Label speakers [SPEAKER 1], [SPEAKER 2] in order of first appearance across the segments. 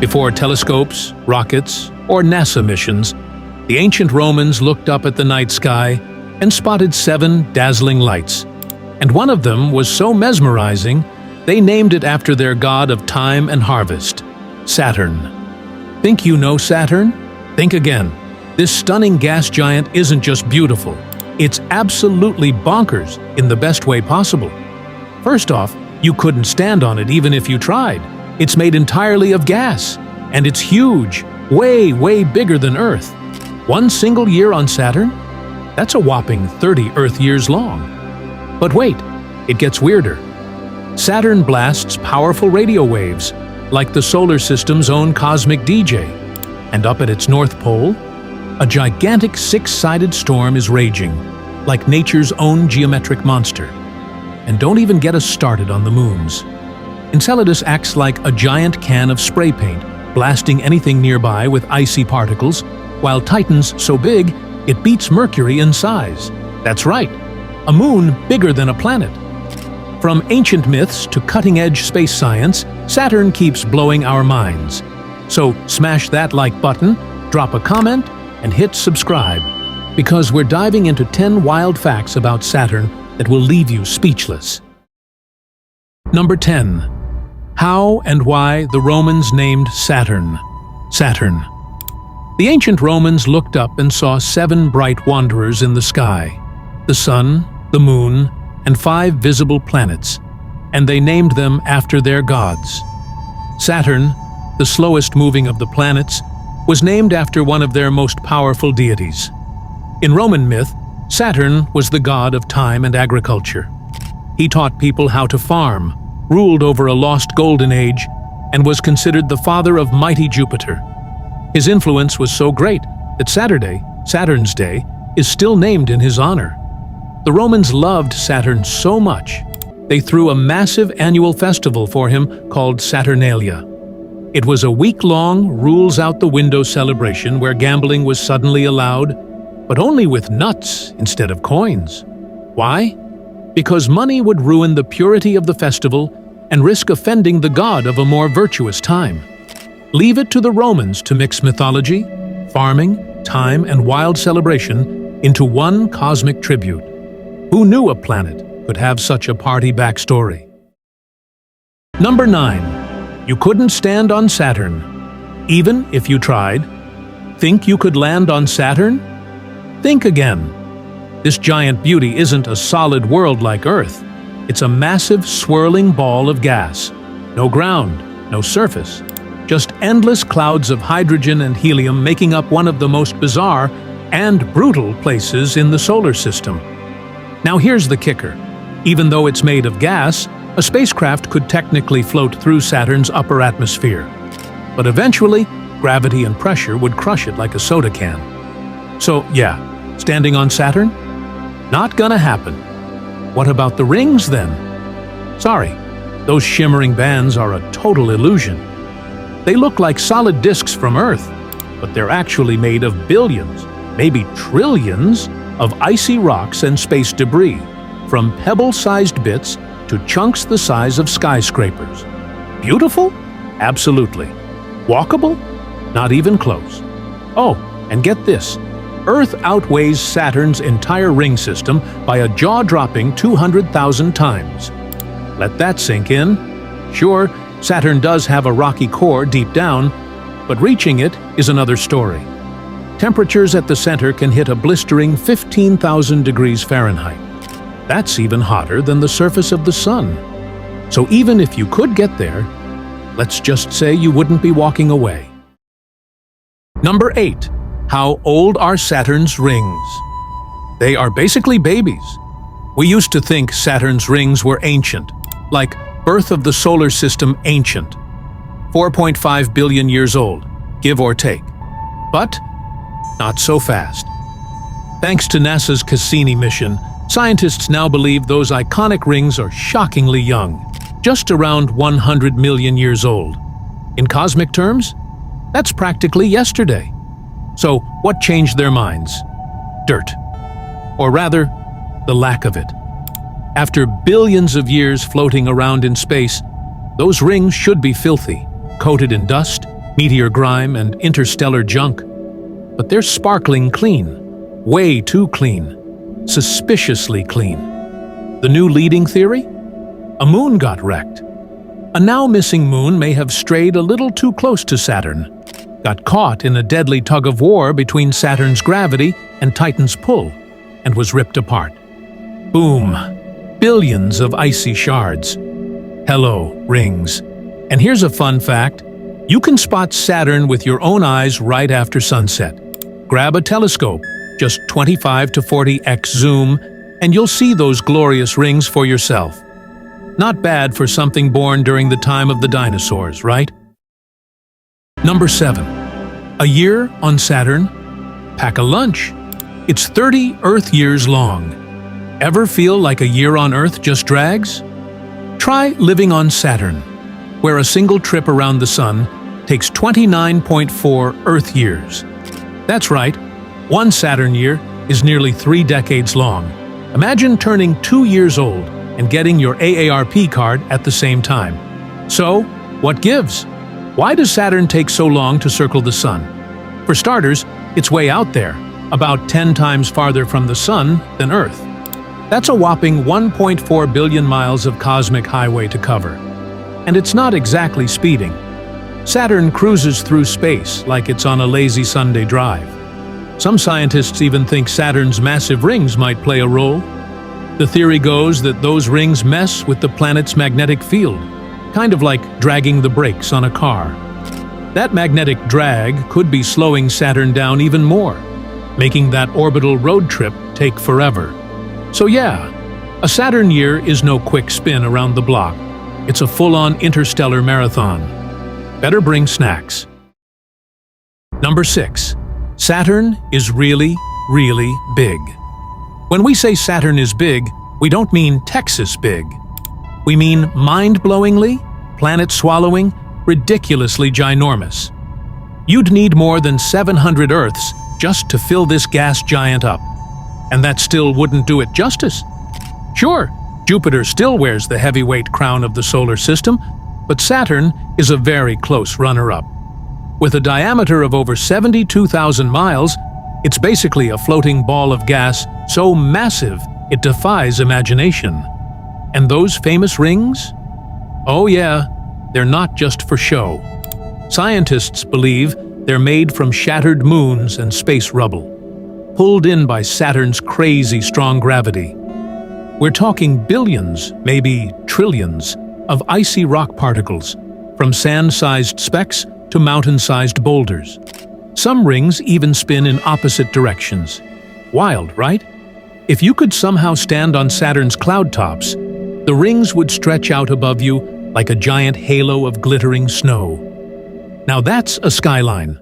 [SPEAKER 1] Before telescopes, rockets, or NASA missions, the ancient Romans looked up at the night sky and spotted 7 dazzling lights. And one of them was so mesmerizing, they named it after their god of time and harvest, Saturn. Think you know Saturn? Think again. This stunning gas giant isn't just beautiful, it's absolutely bonkers in the best way possible. First off, you couldn't stand on it even if you tried. It's made entirely of gas, and it's huge, way bigger than Earth. One single year on Saturn? That's a whopping 30 Earth years long. But wait, it gets weirder. Saturn blasts powerful radio waves, like the solar system's own cosmic DJ. And up at its North Pole, a gigantic 6-sided storm is raging, like nature's own geometric monster. And don't even get us started on the moons. Enceladus acts like a giant can of spray paint, blasting anything nearby with icy particles, while Titan's so big, it beats Mercury in size. That's right, a moon bigger than a planet. From ancient myths to cutting-edge space science, Saturn keeps blowing our minds. So smash that like button, drop a comment, and hit subscribe, because we're diving into 10 wild facts about Saturn that will leave you speechless. Number 10. How and why the Romans named Saturn, Saturn. The ancient Romans looked up and saw 7 bright wanderers in the sky, the sun, the moon, and 5 visible planets, and they named them after their gods. Saturn, the slowest moving of the planets, was named after one of their most powerful deities. In Roman myth, Saturn was the god of time and agriculture. He taught people how to farm, ruled over a lost golden age, and was considered the father of mighty Jupiter. His influence was so great that Saturn's Day, is still named in his honor. The Romans loved Saturn so much, they threw a massive annual festival for him called Saturnalia. It was a week-long, rules-out-the-window celebration where gambling was suddenly allowed, but only with nuts instead of coins. Why? Because money would ruin the purity of the festival and risk offending the god of a more virtuous time. Leave it to the Romans to mix mythology, farming, time, and wild celebration into one cosmic tribute. Who knew a planet could have such a party backstory? Number 9. You couldn't stand on Saturn, even if you tried. Think you could land on Saturn? Think again. This giant beauty isn't a solid world like Earth. It's a massive, swirling ball of gas. No ground, no surface. Just endless clouds of hydrogen and helium making up one of the most bizarre and brutal places in the solar system. Now here's the kicker. Even though it's made of gas, a spacecraft could technically float through Saturn's upper atmosphere. But eventually, gravity and pressure would crush it like a soda can. So yeah, standing on Saturn? Not gonna happen. What about the rings then? Sorry, those shimmering bands are a total illusion. They look like solid disks from Earth, but they're actually made of billions, maybe trillions, of icy rocks and space debris, from pebble-sized bits to chunks the size of skyscrapers. Beautiful? Absolutely. Walkable? Not even close. Oh, and get this. Earth outweighs Saturn's entire ring system by a jaw-dropping 200,000 times. Let that sink in. Sure, Saturn does have a rocky core deep down, but reaching it is another story. Temperatures at the center can hit a blistering 15,000 degrees Fahrenheit. That's even hotter than the surface of the sun. So even if you could get there, let's just say you wouldn't be walking away. Number 8. How old are Saturn's rings? They are basically babies. We used to think Saturn's rings were ancient, like birth of the solar system ancient. 4.5 billion years old, give or take. But not so fast. Thanks to NASA's Cassini mission, scientists now believe those iconic rings are shockingly young, just around 100 million years old. In cosmic terms, that's practically yesterday. So what changed their minds? Dirt. Or rather, the lack of it. After billions of years floating around in space, those rings should be filthy, coated in dust, meteor grime and interstellar junk. But they're sparkling clean, way too clean, suspiciously clean. The new leading theory? A moon got wrecked. A now-missing moon may have strayed a little too close to Saturn, got caught in a deadly tug-of-war between Saturn's gravity and Titan's pull, and was ripped apart. Boom! Billions of icy shards. Hello, rings. And here's a fun fact. You can spot Saturn with your own eyes right after sunset. Grab a telescope, just 25 to 40x zoom, and you'll see those glorious rings for yourself. Not bad for something born during the time of the dinosaurs, right? Number 7. A year on Saturn? Pack a lunch. It's 30 Earth years long. Ever feel like a year on Earth just drags? Try living on Saturn, where a single trip around the Sun takes 29.4 Earth years. That's right, one Saturn year is nearly 3 decades long. Imagine turning 2 years old and getting your AARP card at the same time. So, what gives? Why does Saturn take so long to circle the Sun? For starters, it's way out there, about 10 times farther from the Sun than Earth. That's a whopping 1.4 billion miles of cosmic highway to cover. And it's not exactly speeding. Saturn cruises through space like it's on a lazy Sunday drive. Some scientists even think Saturn's massive rings might play a role. The theory goes that those rings mess with the planet's magnetic field, kind of like dragging the brakes on a car. That magnetic drag could be slowing Saturn down even more, making that orbital road trip take forever. So yeah, a Saturn year is no quick spin around the block. It's a full-on interstellar marathon. Better bring snacks. Number 6. Saturn is really, really big. When we say Saturn is big, we don't mean Texas big. We mean mind-blowingly, planet-swallowing, ridiculously ginormous. You'd need more than 700 Earths just to fill this gas giant up. And that still wouldn't do it justice. Sure, Jupiter still wears the heavyweight crown of the solar system, but Saturn is a very close runner-up. With a diameter of over 72,000 miles, it's basically a floating ball of gas so massive it defies imagination. And those famous rings? Oh yeah, they're not just for show. Scientists believe they're made from shattered moons and space rubble, pulled in by Saturn's crazy strong gravity. We're talking billions, maybe trillions, of icy rock particles, from sand-sized specks to mountain-sized boulders. Some rings even spin in opposite directions. Wild, right? If you could somehow stand on Saturn's cloud tops, the rings would stretch out above you like a giant halo of glittering snow. Now that's a skyline.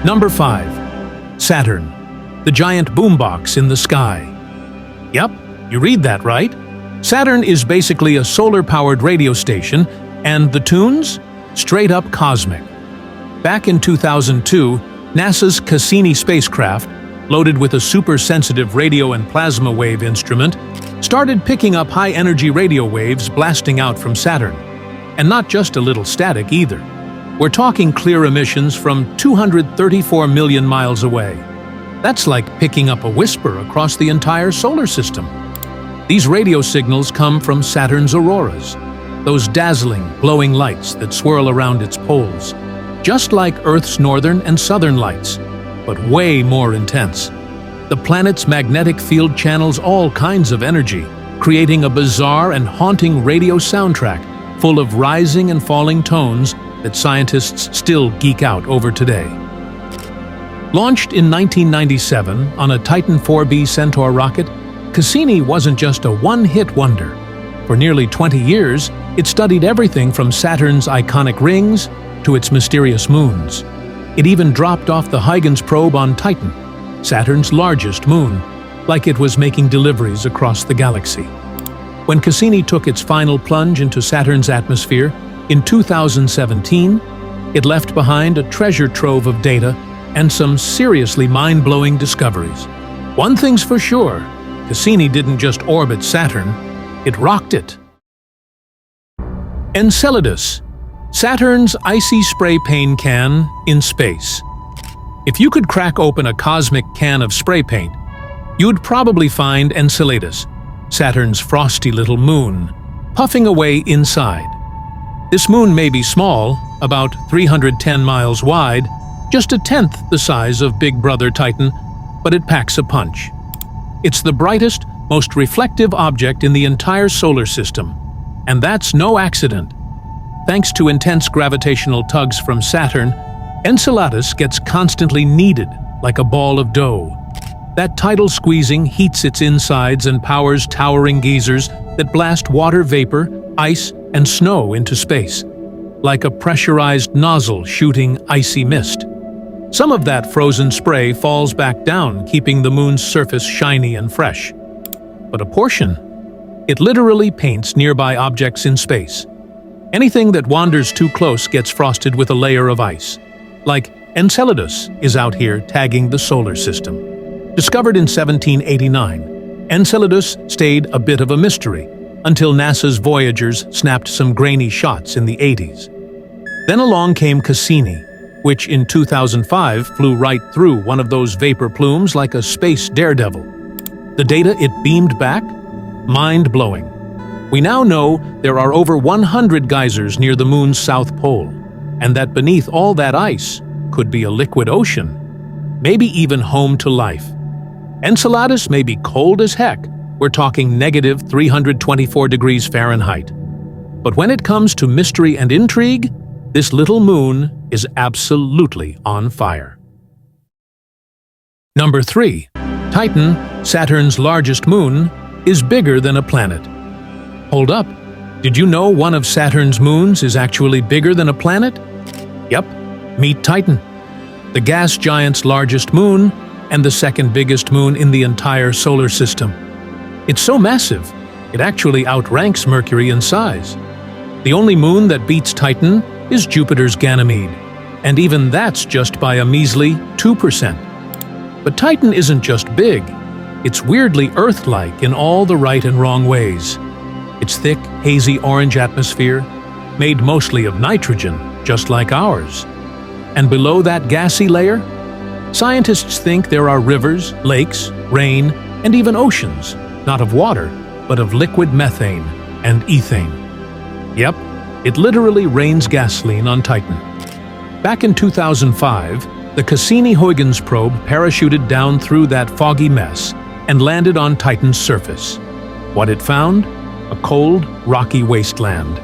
[SPEAKER 1] Number 5. Saturn, the giant boombox in the sky. Yep, you read that right. Saturn is basically a solar-powered radio station, and the tunes? Straight up cosmic. Back in 2002, NASA's Cassini spacecraft, loaded with a super-sensitive radio and plasma wave instrument, started picking up high-energy radio waves blasting out from Saturn. And not just a little static either. We're talking clear emissions from 234 million miles away. That's like picking up a whisper across the entire solar system. These radio signals come from Saturn's auroras, those dazzling, glowing lights that swirl around its poles, just like Earth's northern and southern lights, but way more intense. The planet's magnetic field channels all kinds of energy, creating a bizarre and haunting radio soundtrack full of rising and falling tones that scientists still geek out over today. Launched in 1997 on a Titan 4B Centaur rocket, Cassini wasn't just a one-hit wonder. For nearly 20 years, it studied everything from Saturn's iconic rings to its mysterious moons. It even dropped off the Huygens probe on Titan, Saturn's largest moon, like it was making deliveries across the galaxy. When Cassini took its final plunge into Saturn's atmosphere in 2017, it left behind a treasure trove of data and some seriously mind-blowing discoveries. One thing's for sure, Cassini didn't just orbit Saturn, it rocked it. Enceladus, Saturn's icy spray paint can in space. If you could crack open a cosmic can of spray paint, you'd probably find Enceladus, Saturn's frosty little moon, puffing away inside. This moon may be small, about 310 miles wide, just a tenth the size of Big Brother Titan, but it packs a punch. It's the brightest, most reflective object in the entire solar system, and that's no accident. Thanks to intense gravitational tugs from Saturn, Enceladus gets constantly kneaded like a ball of dough. That tidal squeezing heats its insides and powers towering geysers that blast water vapor, ice, and snow into space, like a pressurized nozzle shooting icy mist. Some of that frozen spray falls back down, keeping the moon's surface shiny and fresh. But a portion, it literally paints nearby objects in space. Anything that wanders too close gets frosted with a layer of ice. Like Enceladus is out here tagging the solar system. Discovered in 1789, Enceladus stayed a bit of a mystery until NASA's Voyagers snapped some grainy shots in the 80s. Then along came Cassini, which in 2005 flew right through one of those vapor plumes like a space daredevil. The data it beamed back? Mind-blowing. We now know there are over 100 geysers near the moon's south pole, and that beneath all that ice could be a liquid ocean, maybe even home to life. Enceladus may be cold as heck, we're talking negative 324 degrees Fahrenheit. But when it comes to mystery and intrigue, this little moon is absolutely on fire. Number 3. Titan, Saturn's largest moon, is bigger than a planet. Hold up, did you know one of Saturn's moons is actually bigger than a planet? Yep, meet Titan, the gas giant's largest moon and the second biggest moon in the entire solar system. It's so massive, it actually outranks Mercury in size. The only moon that beats Titan is Jupiter's Ganymede, and even that's just by a measly 2%. But Titan isn't just big, it's weirdly Earth-like in all the right and wrong ways. Its thick, hazy orange atmosphere, made mostly of nitrogen, just like ours. And below that gassy layer, scientists think there are rivers, lakes, rain, and even oceans, not of water, but of liquid methane and ethane. Yep, it literally rains gasoline on Titan. Back in 2005, the Cassini-Huygens probe parachuted down through that foggy mess and landed on Titan's surface. What it found? A cold, rocky wasteland.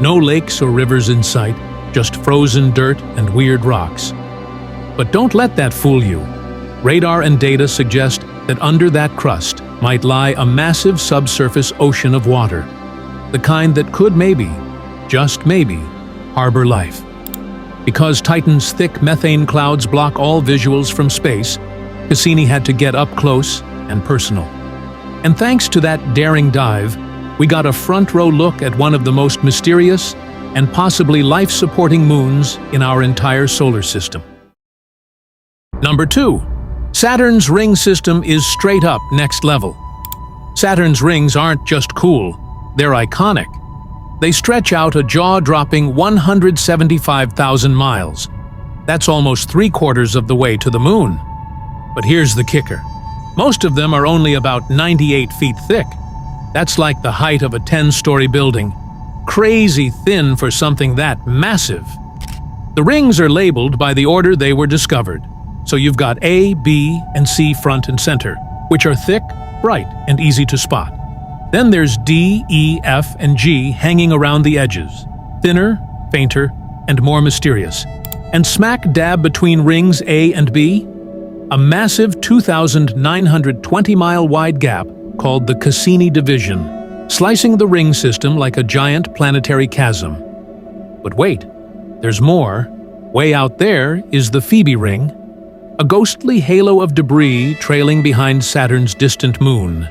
[SPEAKER 1] No lakes or rivers in sight, just frozen dirt and weird rocks. But don't let that fool you. Radar and data suggest that under that crust might lie a massive subsurface ocean of water, the kind that could maybe, just maybe, harbor life. Because Titan's thick methane clouds block all visuals from space, Cassini had to get up close and personal. And thanks to that daring dive, we got a front-row look at one of the most mysterious and possibly life-supporting moons in our entire solar system. Number 2. Saturn's ring system is straight up next level. Saturn's rings aren't just cool, they're iconic. They stretch out a jaw-dropping 175,000 miles. That's almost 3/4 of the way to the moon. But here's the kicker. Most of them are only about 98 feet thick. That's like the height of a 10-story building. Crazy thin for something that massive. The rings are labeled by the order they were discovered. So you've got A, B, and C front and center, which are thick, bright, and easy to spot. Then there's D, E, F, and G hanging around the edges, thinner, fainter, and more mysterious. And smack dab between rings A and B, a massive 2,920-mile wide gap called the Cassini division, slicing the ring system like a giant planetary chasm. But wait, there's more. Way out there is the Phoebe ring, a ghostly halo of debris trailing behind Saturn's distant moon.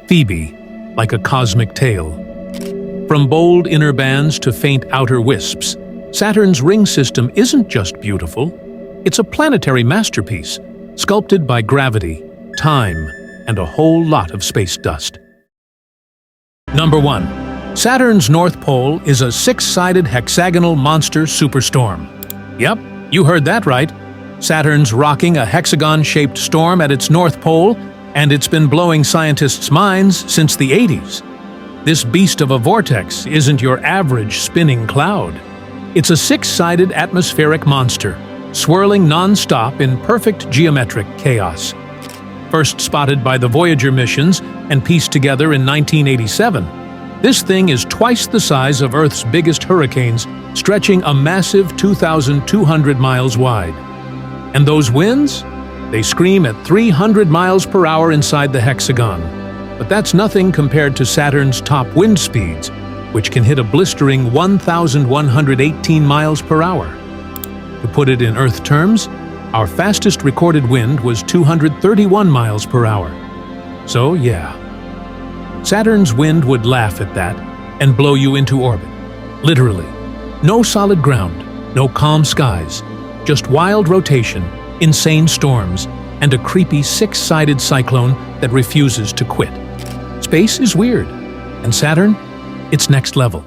[SPEAKER 1] Phoebe, like a cosmic tail. From bold inner bands to faint outer wisps, Saturn's ring system isn't just beautiful, it's a planetary masterpiece, sculpted by gravity, time, and a whole lot of space dust. Number 1. Saturn's North Pole is a six-sided hexagonal monster superstorm. Yep, you heard that right. Saturn's rocking a hexagon-shaped storm at its North Pole, and it's been blowing scientists' minds since the 80s. This beast of a vortex isn't your average spinning cloud. It's a six-sided atmospheric monster, swirling non-stop in perfect geometric chaos. First spotted by the Voyager missions and pieced together in 1987, this thing is twice the size of Earth's biggest hurricanes, stretching a massive 2,200 miles wide. And those winds? They scream at 300 miles per hour inside the hexagon. But that's nothing compared to Saturn's top wind speeds, which can hit a blistering 1,118 miles per hour. To put it in Earth terms, our fastest recorded wind was 231 miles per hour. So yeah, Saturn's wind would laugh at that and blow you into orbit. Literally. No solid ground, no calm skies, just wild rotation, insane storms, and a creepy six-sided cyclone that refuses to quit. Space is weird, and Saturn, it's next level.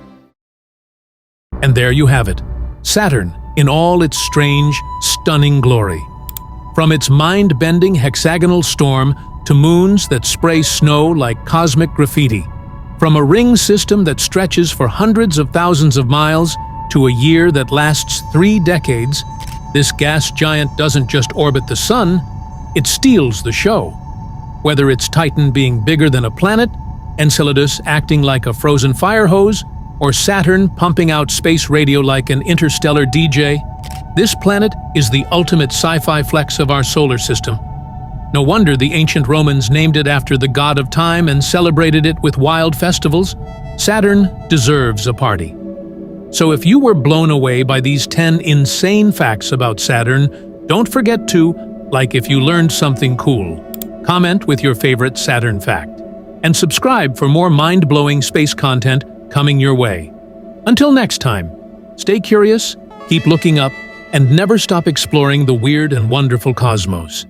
[SPEAKER 1] And there you have it, Saturn in all its strange, stunning glory. From its mind-bending hexagonal storm to moons that spray snow like cosmic graffiti. From a ring system that stretches for hundreds of thousands of miles to a year that lasts 3 decades, this gas giant doesn't just orbit the sun, it steals the show. Whether it's Titan being bigger than a planet, Enceladus acting like a frozen fire hose, or Saturn pumping out space radio like an interstellar DJ, this planet is the ultimate sci-fi flex of our solar system. No wonder the ancient Romans named it after the god of time and celebrated it with wild festivals. Saturn deserves a party. So if you were blown away by these 10 insane facts about Saturn, don't forget to, like if you learned something cool, comment with your favorite Saturn fact, and subscribe for more mind-blowing space content coming your way. Until next time, stay curious, keep looking up, and never stop exploring the weird and wonderful cosmos.